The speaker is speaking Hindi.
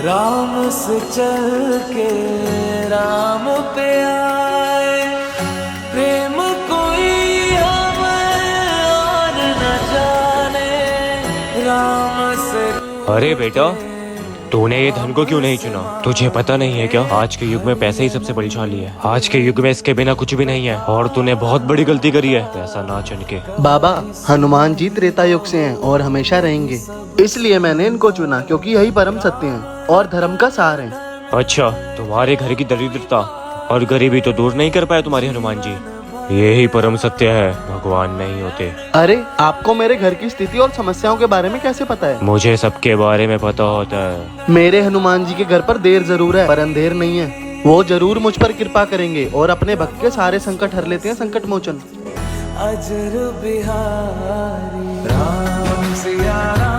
राम से चल के राम पे आए, प्रेम कोई हमें और न जाने, राम से। अरे बेटा, तूने ये धन को क्यों नहीं चुना? तुझे पता नहीं है क्या, आज के युग में पैसे ही सबसे बड़ी चाली है। आज के युग में इसके बिना कुछ भी नहीं है, और तूने बहुत बड़ी गलती करी है पैसा ना चुन के। बाबा, हनुमान जी त्रेता युग से हैं और हमेशा रहेंगे, इसलिए मैंने इनको चुना क्योंकि यही परम सत्य हैं और धर्म का सार हैं। अच्छा, तुम्हारे घर की दरिद्रता और गरीबी तो दूर नहीं कर पाए तुम्हारे हनुमान जी। यही परम सत्य है, भगवान नहीं होते। अरे, आपको मेरे घर की स्थिति और समस्याओं के बारे में कैसे पता है? मुझे सबके बारे में पता होता है। मेरे हनुमान जी के घर पर देर जरूर है पर अंधेर नहीं है। वो जरूर मुझ पर कृपा करेंगे और अपने भक्त के सारे संकट हर लेते हैं संकट मोचन। अजर बिहारी राम सिया राम।